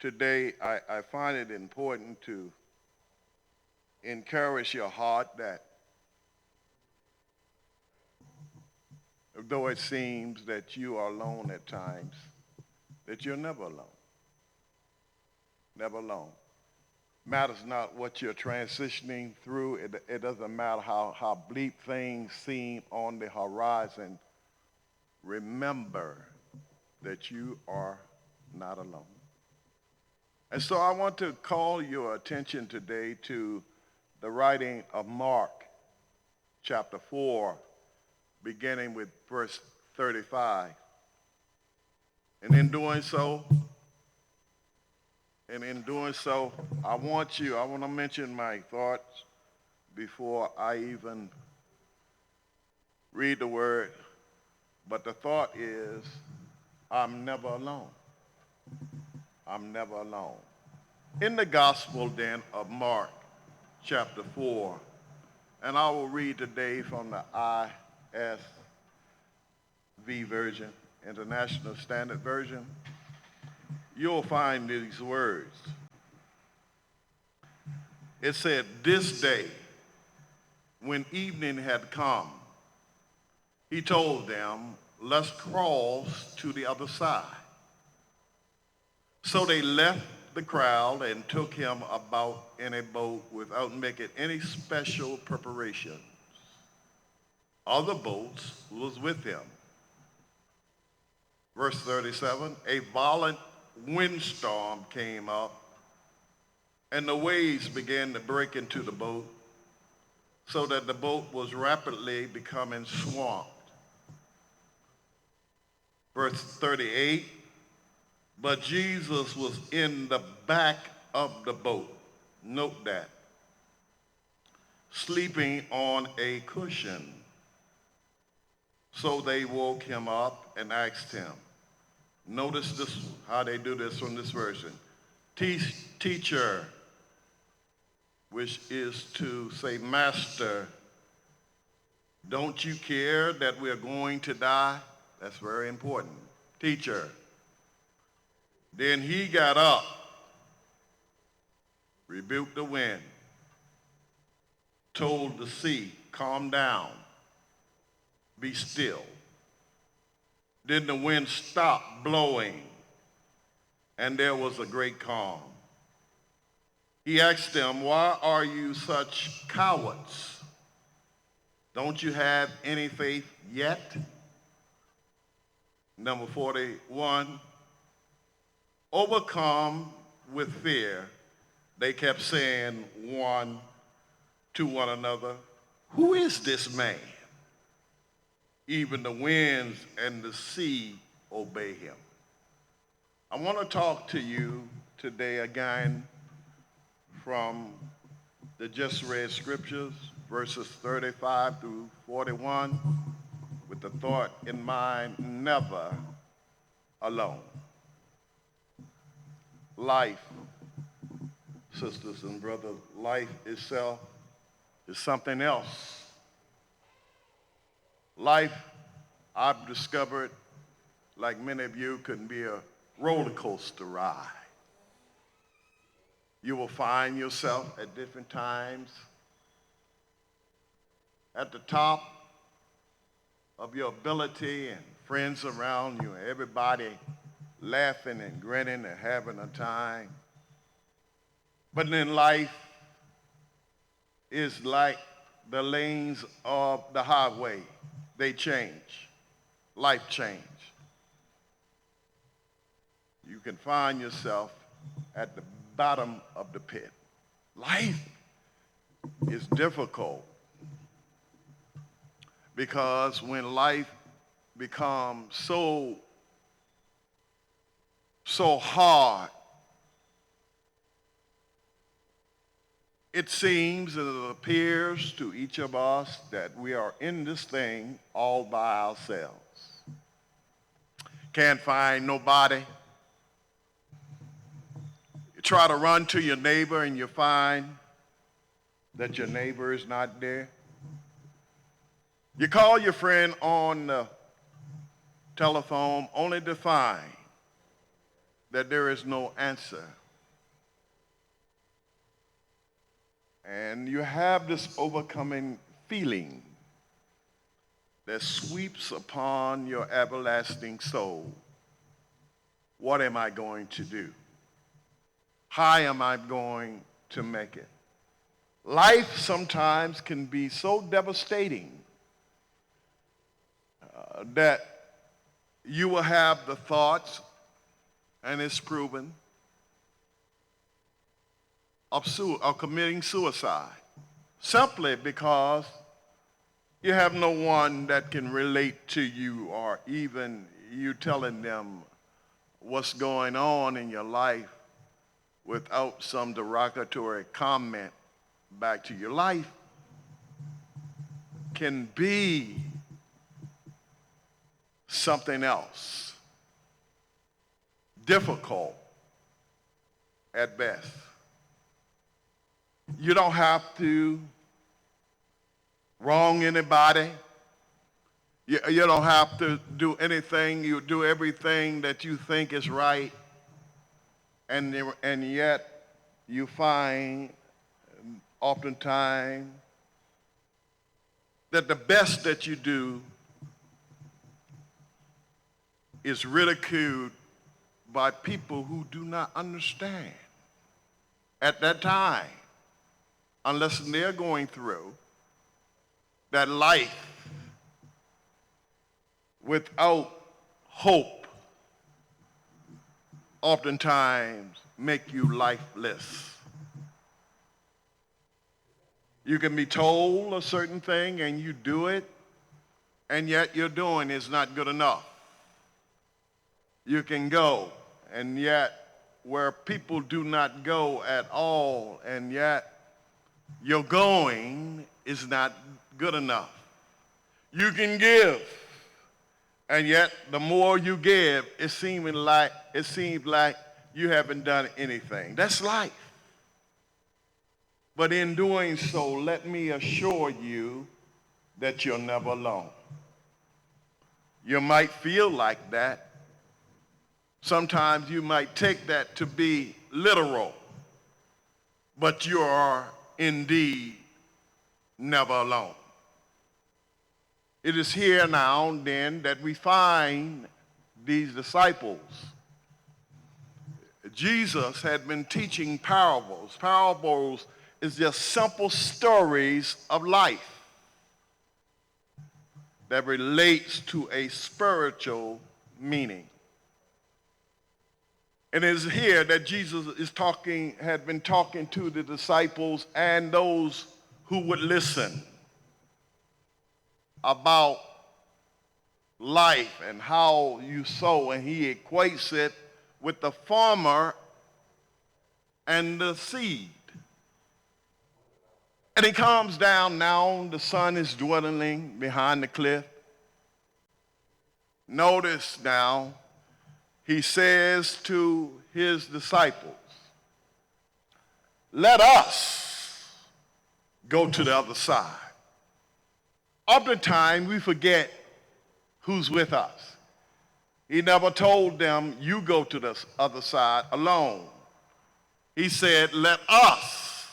Today, I find it important to encourage your heart that though it seems that you are alone at times, that you're never alone. Never alone. Matters not what you're transitioning through. It doesn't matter how bleak things seem on the horizon. Remember that you are not alone. And so I want to call your attention today to the writing of Mark, chapter 4, beginning with verse 35. And in doing so, I want to mention my thoughts before I even read the word. But the thought is, I'm never alone. I'm never alone. In the Gospel then of Mark, chapter 4, and I will read today from the ISV version, International Standard Version, you'll find these words. It said, this day, when evening had come, he told them, let's cross to the other side. So they left the crowd and took him about in a boat without making any special preparations. Other boats was with him. Verse 37, a violent windstorm came up, and the waves began to break into the boat, so that the boat was rapidly becoming swamped. Verse 38, but Jesus was in the back of the boat. Note that. Sleeping on a cushion. So they woke him up and asked him. Notice this, how they do this from this version. Teacher, which is to say, Master, don't you care that we're going to die? That's very important. Teacher. Then he got up, rebuked the wind, told the sea, calm down, be still. Then the wind stopped blowing, and there was a great calm. He asked them, why are you such cowards? Don't you have any faith yet? Number 41, overcome with fear, they kept saying one to one another, who is this man? Even the winds and the sea obey him. I want to talk to you today again from the just read scriptures, verses 35 through 41, with the thought in mind, never alone. Life, sisters and brothers, life itself is something else. Life, I've discovered, like many of you, can be a roller coaster ride. You will find yourself at different times at the top of your ability and friends around you, and everybody laughing and grinning and having a time. But then life is like the lanes of the highway. They change. Life change. You can find yourself at the bottom of the pit. Life is difficult because when life becomes so hard, it seems and it appears to each of us that we are in this thing all by ourselves. Can't find nobody. You try to run to your neighbor and you find that your neighbor is not there. You call your friend on the telephone only to find that there is no answer. And you have this overcoming feeling that sweeps upon your everlasting soul. What am I going to do? How am I going to make it? Life sometimes can be so devastating that you will have the thoughts, and it's proven, of committing suicide, simply because you have no one that can relate to you, or even you telling them what's going on in your life without some derogatory comment back to your life can be something else, difficult at best. You don't have to wrong anybody. You don't have to do anything. You do everything that you think is right, and yet you find oftentimes that the best that you do is ridiculed by people who do not understand at that time, unless they're going through that life without hope oftentimes make you lifeless. You can be told a certain thing and you do it, and yet your doing is not good enough. You can go, and yet where people do not go at all, and yet your going is not good enough. You can give, and yet the more you give, it seems like you haven't done anything. That's life. But in doing so, let me assure you that you're never alone. You might feel like that. Sometimes you might take that to be literal, but you are indeed never alone. It is here now and then that we find these disciples. Jesus had been teaching parables. Parables is just simple stories of life that relates to a spiritual meaning. And it is here that Jesus had been talking to the disciples and those who would listen about life and how you sow, and he equates it with the farmer and the seed. And he comes down now, the sun is dwindling behind the cliff. Notice now, he says to his disciples, let us go to the other side. Oftentimes we forget who's with us. He never told them, you go to the other side alone. He said, let us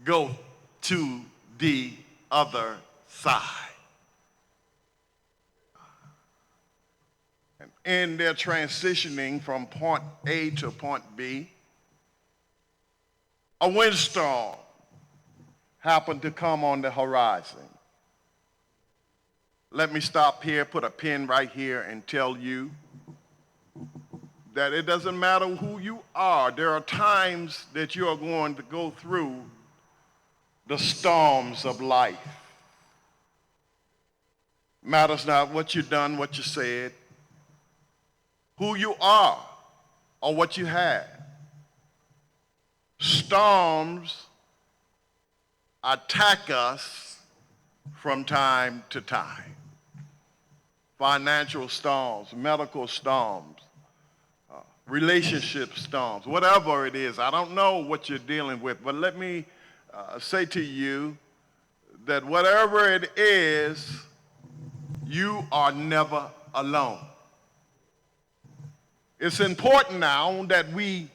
go to the other side. And in their transitioning from point A to point B, a windstorm happened to come on the horizon. Let me stop here, put a pin right here, and tell you that it doesn't matter who you are. There are times that you are going to go through the storms of life. Matters not what you've done, what you said, who you are, or what you have. Storms attack us from time to time. Financial storms, medical storms, relationship storms, whatever it is. I don't know what you're dealing with, but let me say to you that whatever it is, you are never alone. It's important now that we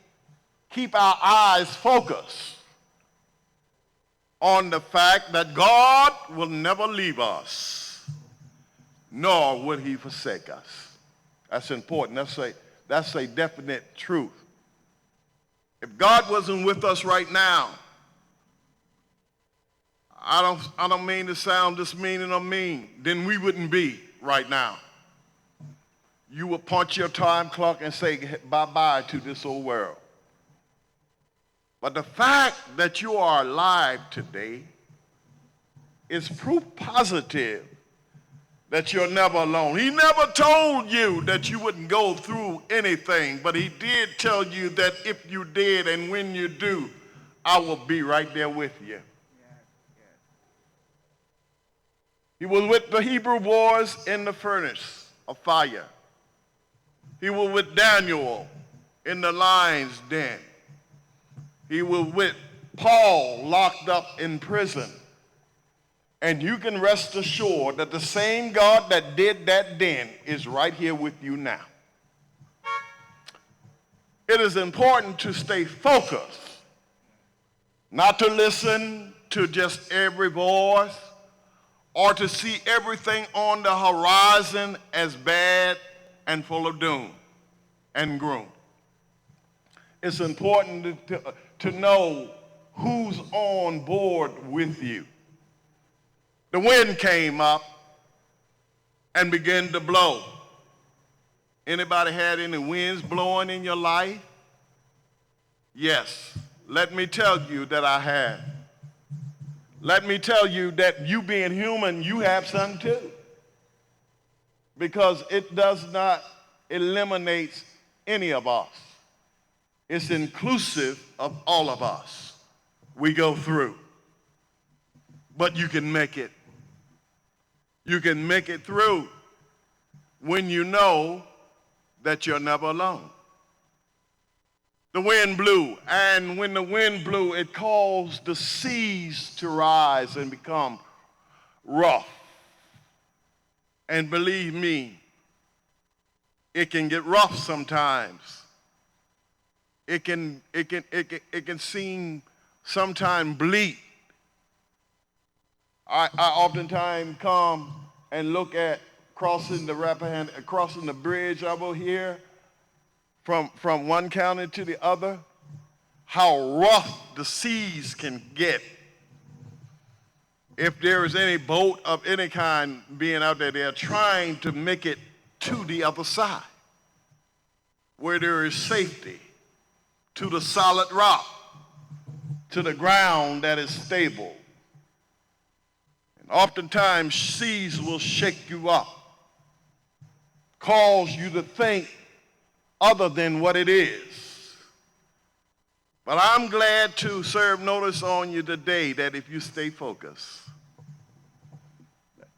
keep our eyes focused on the fact that God will never leave us, nor will he forsake us. That's important. That's a definite truth. If God wasn't with us right now, I don't mean to sound dismeaning or mean, then we wouldn't be right now. You would punch your time clock and say bye-bye to this old world. But the fact that you are alive today is proof positive that you're never alone. He never told you that you wouldn't go through anything, but he did tell you that if you did and when you do, I will be right there with you. He was with the Hebrew boys in the furnace of fire. He was with Daniel in the lion's den. He was with Paul locked up in prison. And you can rest assured that the same God that did that then is right here with you now. It is important to stay focused, not to listen to just every voice or to see everything on the horizon as bad and full of doom and gloom. It's important to know who's on board with you. The wind came up and began to blow. Anybody had any winds blowing in your life? Yes. Let me tell you that I have. Let me tell you that you being human, you have some too. Because it does not eliminate any of us. It's inclusive of all of us. We go through. But you can make it. You can make it through when you know that you're never alone. The wind blew, and when the wind blew, it caused the seas to rise and become rough. And believe me, it can get rough sometimes. It can seem sometimes bleak. I oftentimes come and look at crossing the bridge over here from one county to the other, how rough the seas can get. If there is any boat of any kind being out there, they're trying to make it to the other side where there is safety, to the solid rock, to the ground that is stable. And oftentimes seas will shake you up, cause you to think other than what it is. But I'm glad to serve notice on you today that if you stay focused,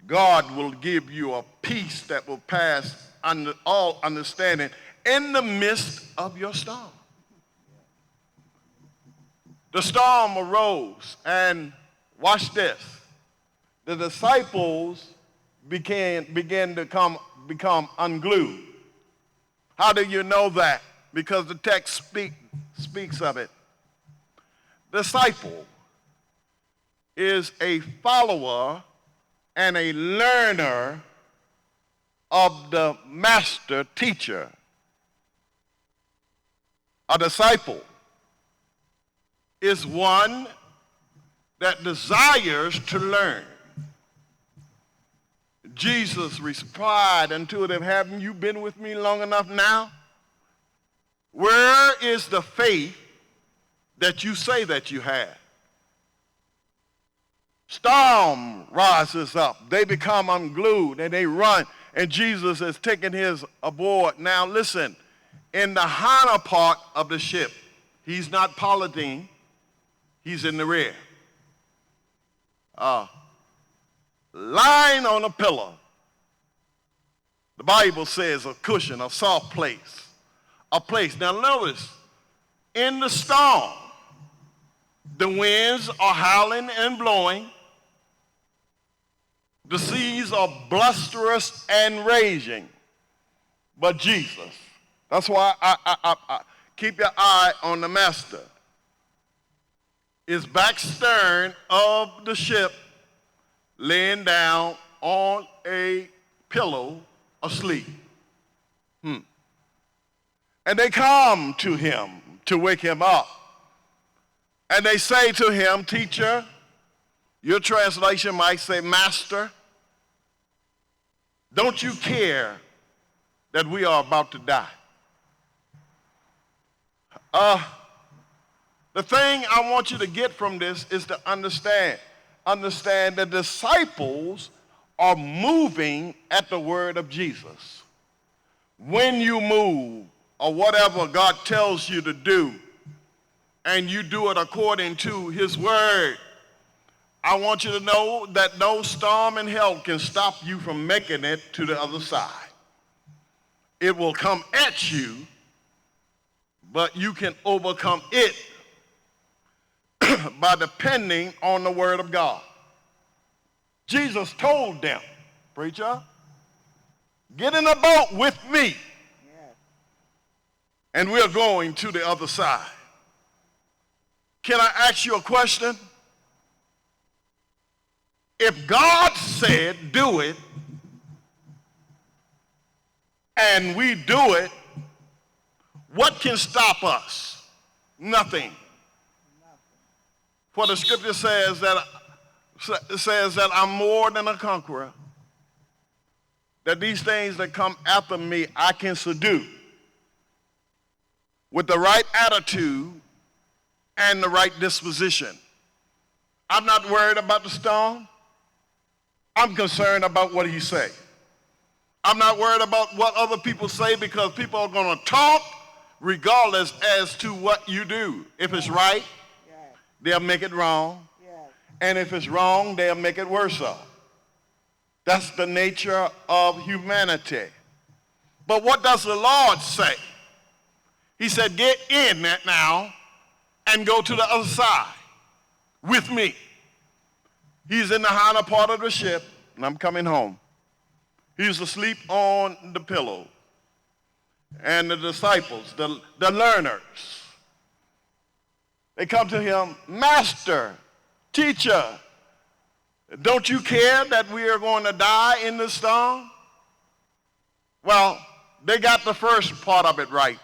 God will give you a peace that will pass under all understanding in the midst of your storm. The storm arose, and watch this. The disciples began to become unglued. How do you know that? Because the text speaks of it. Disciple is a follower and a learner of the master teacher. A disciple is one that desires to learn. Jesus replied unto them, haven't you been with me long enough now? Where is the faith that you say that you have? Storm rises up. They become unglued and they run. And Jesus has taken his aboard. Now listen, in the hinder part of the ship, he's not piloting, he's in the rear. Lying on a pillow. The Bible says a cushion, a soft place. A place. Now notice, in the storm, the winds are howling and blowing. The seas are blusterous and raging. But Jesus That's why I keep your eye on the master. Is back stern of the ship, laying down on a pillow asleep. And they come to him to wake him up. And they say to him, teacher, your translation might say, master, don't you care that we are about to die? The thing I want you to get from this is to understand the disciples are moving at the word of Jesus. When you move or whatever God tells you to do, and you do it according to his word, I want you to know that no storm in hell can stop you from making it to the other side. It will come at you, but you can overcome it by depending on the word of God. Jesus told them, preacher, get in a boat with me, and we're going to the other side. Can I ask you a question? If God said do it, and we do it, what can stop us? Nothing. For the scripture says that I'm more than a conqueror, that these things that come after me I can subdue with the right attitude and the right disposition. I'm not worried about the storm. I'm concerned about what he say. I'm not worried about what other people say, because people are going to talk regardless as to what you do. If it's right, they'll make it wrong. And if it's wrong, they'll make it worse off. That's the nature of humanity. But what does the Lord say? He said, get in that now and go to the other side with me. He's in the hinder part of the ship, and I'm coming home. He's asleep on the pillow. And the disciples, the learners, they come to him, master, teacher, don't you care that we are going to die in this storm? Well, they got the first part of it right.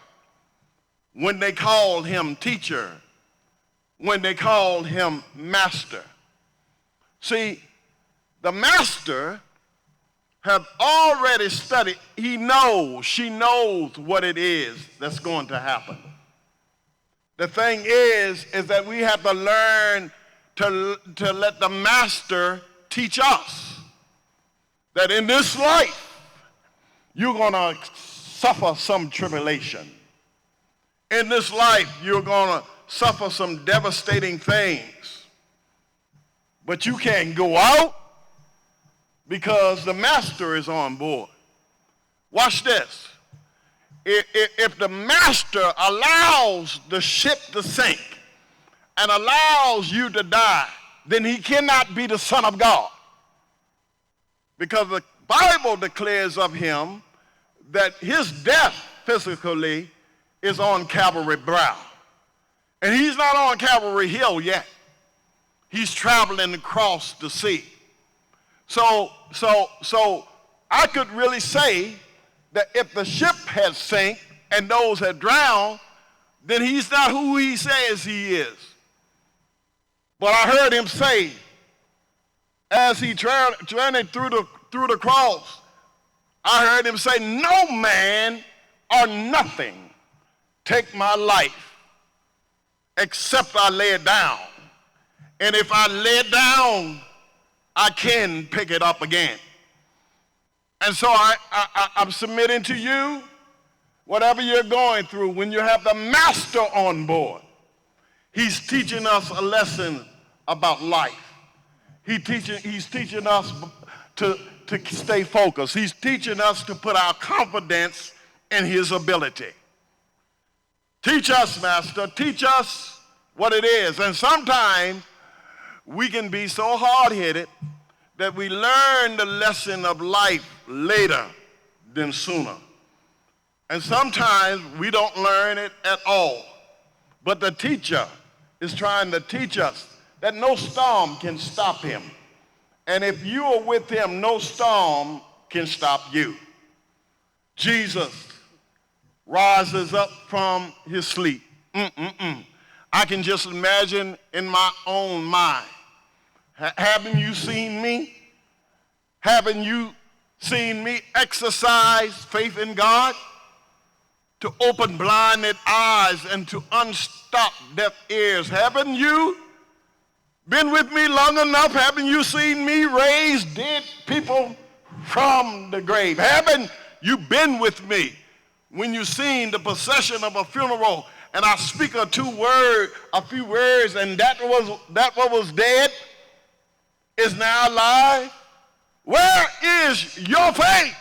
When they called him teacher, when they called him master. See, the master have already studied. He knows, she knows what it is that's going to happen. The thing is that we have to learn to let the master teach us that in this life, you're going to suffer some tribulation. In this life, you're going to suffer some devastating things. But you can't go out because the master is on board. Watch this. If the master allows the ship to sink and allows you to die, then he cannot be the Son of God. Because the Bible declares of him that his death physically is on Calvary brow. And he's not on Calvary hill yet. He's traveling across the sea. So I could really say that if the ship had sank and those had drowned, then he's not who he says he is. But I heard him say, as he journeyed through the cross, I heard him say, no man or nothing take my life except I lay it down. And if I lay it down, I can pick it up again. And so I'm submitting to you, whatever you're going through, when you have the master on board, he's teaching us a lesson about life. He's teaching us to stay focused. He's teaching us to put our confidence in his ability. Teach us, Master. Teach us what it is. And sometimes we can be so hard-headed that we learn the lesson of life later than sooner. And sometimes we don't learn it at all. But the teacher is trying to teach us that no storm can stop him. And if you are with him, no storm can stop you. Jesus rises up from his sleep. I can just imagine in my own mind. Haven't you seen me? Haven't you seen me exercise faith in God? To open blinded eyes and to unstop deaf ears. Haven't you been with me long enough? Haven't you seen me raise dead people from the grave? Haven't you been with me when you seen the procession of a funeral and I speak a few words, and that what was dead is now alive? Where is your faith?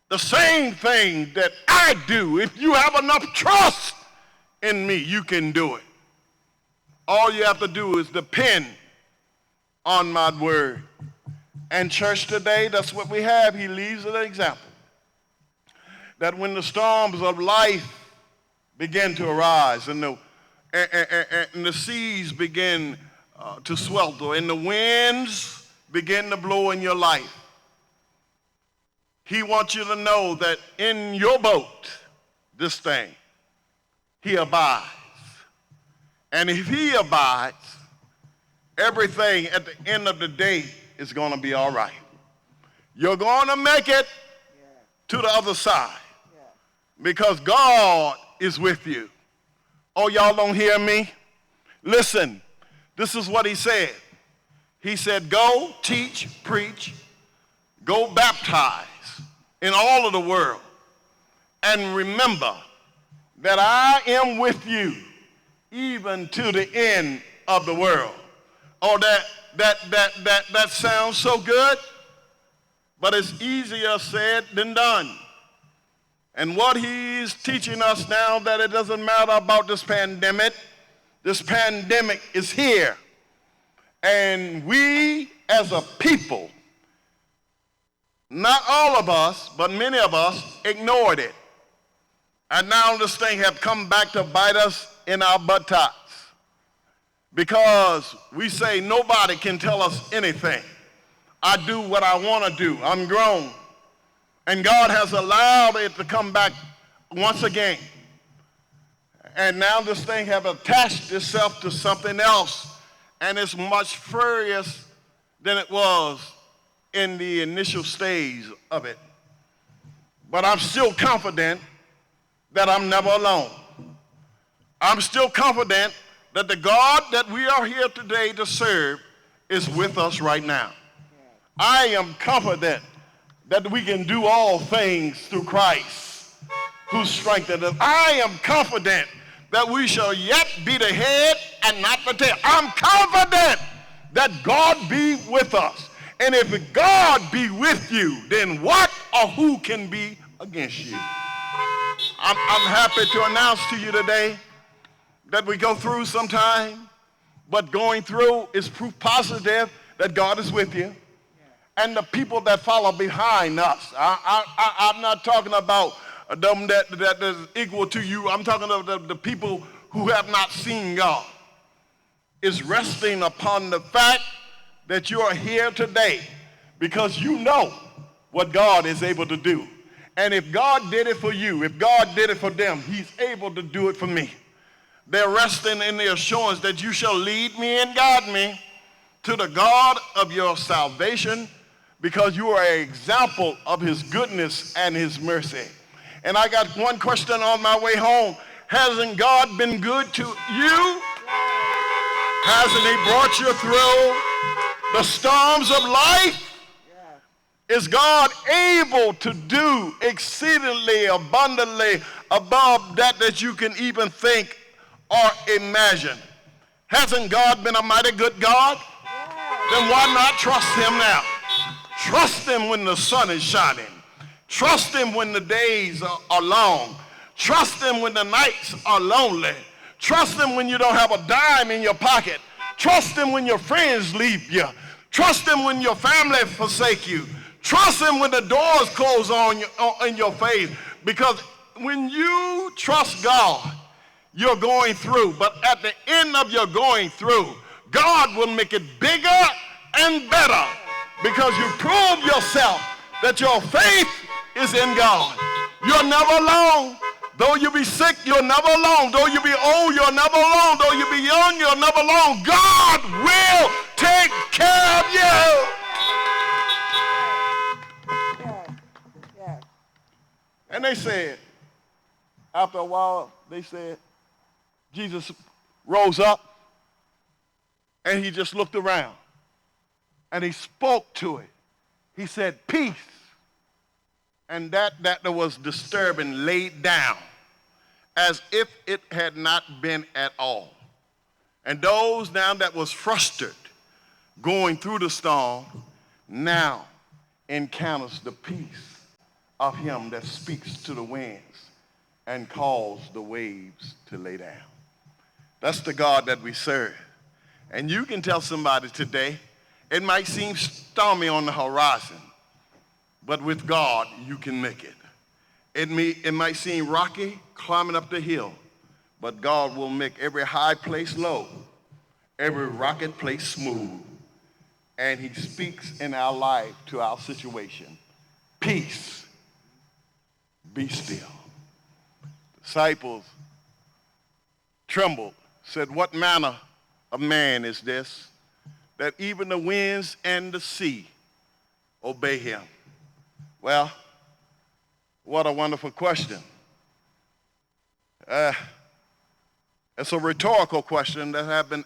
The same thing that I do. If you have enough trust in me, you can do it. All you have to do is depend on my word. And church today, that's what we have. He leaves an example. That when the storms of life begin to arise and the seas begin to swelter and the winds begin to blow in your life, he wants you to know that in your boat, this thing, he abides. And if he abides, everything at the end of the day is going to be all right. You're going to make it to the other side because God is with you. Oh, y'all don't hear me? Listen, this is what he said. He said, go, teach, preach, go baptize in all of the world. And remember that I am with you even to the end of the world. Oh, that sounds so good, but it's easier said than done. And what he's teaching us now, that it doesn't matter about this pandemic is here. And we as a people, not all of us, but many of us ignored it. And now this thing have come back to bite us in our buttocks because we say nobody can tell us anything. I do what I want to do. I'm grown. And God has allowed it to come back once again. And now this thing have attached itself to something else, and it's much furious than it was in the initial stage of it. But I'm still confident that I'm never alone. I'm still confident that the God that we are here today to serve is with us right now. I am confident that we can do all things through Christ who strengthens us. I am confident that we shall yet be the head and not the tail. I'm confident that God be with us. And if God be with you, then what or who can be against you? I'm happy to announce to you today that we go through sometime, but going through is proof positive that God is with you. And the people that follow behind us, I'm not talking about them that is equal to you. I'm talking about the people who have not seen God, is resting upon the fact that you are here today because you know what God is able to do. And if God did it for you, if God did it for them, he's able to do it for me. They're resting in the assurance that you shall lead me and guide me to the God of your salvation because you are an example of his goodness and his mercy. And I got one question on my way home. Hasn't God been good to you? Hasn't he brought you through the storms of life? Is God able to do exceedingly abundantly above that you can even think or imagine? Hasn't God been a mighty good God? Then why not trust him now? Trust him when the sun is shining. Trust him when the days are long. Trust him when the nights are lonely. Trust him when you don't have a dime in your pocket. Trust him when your friends leave you. Trust him when your family forsake you. Trust him when the doors close in your face, because when you trust God, you're going through. But at the end of your going through, God will make it bigger and better because you prove yourself that your faith is in God. You're never alone. Though you be sick, you're never alone. Though you be old, you're never alone. Though you be young, you're never alone. God will take care of you. And they said, after a while, they said, Jesus rose up and he just looked around and he spoke to it. He said, peace. And that was disturbing laid down as if it had not been at all. And those now that was frustrated going through the storm now encounters the peace of him that speaks to the winds and calls the waves to lay down. That's the God that we serve. And you can tell somebody today, it might seem stormy on the horizon, but with God, you can make it. It might seem rocky climbing up the hill, but God will make every high place low, every rocket place smooth. And he speaks in our life to our situation. Peace, be still. Disciples trembled, said, what manner of man is this, that even the winds and the sea obey him? Well, what a wonderful question. It's a rhetorical question that has been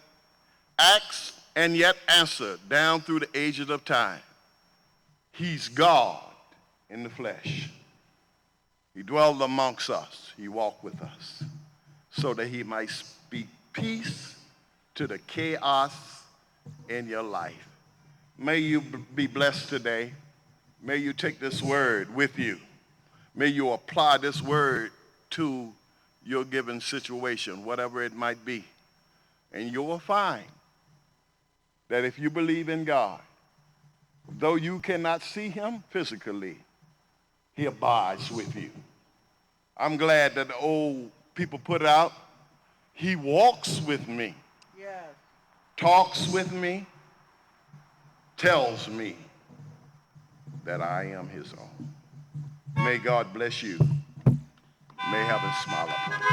asked and yet answered down through the ages of time. He's God in the flesh. He dwelled amongst us. He walked with us so that he might speak peace to the chaos in your life. May you be blessed today. May you take this word with you. May you apply this word to your given situation, whatever it might be. And you will find that if you believe in God, though you cannot see him physically, he abides with you. I'm glad that the old people put out, he walks with me, yes, talks with me, tells me that I am his own. May God bless you. May heaven smile upon you.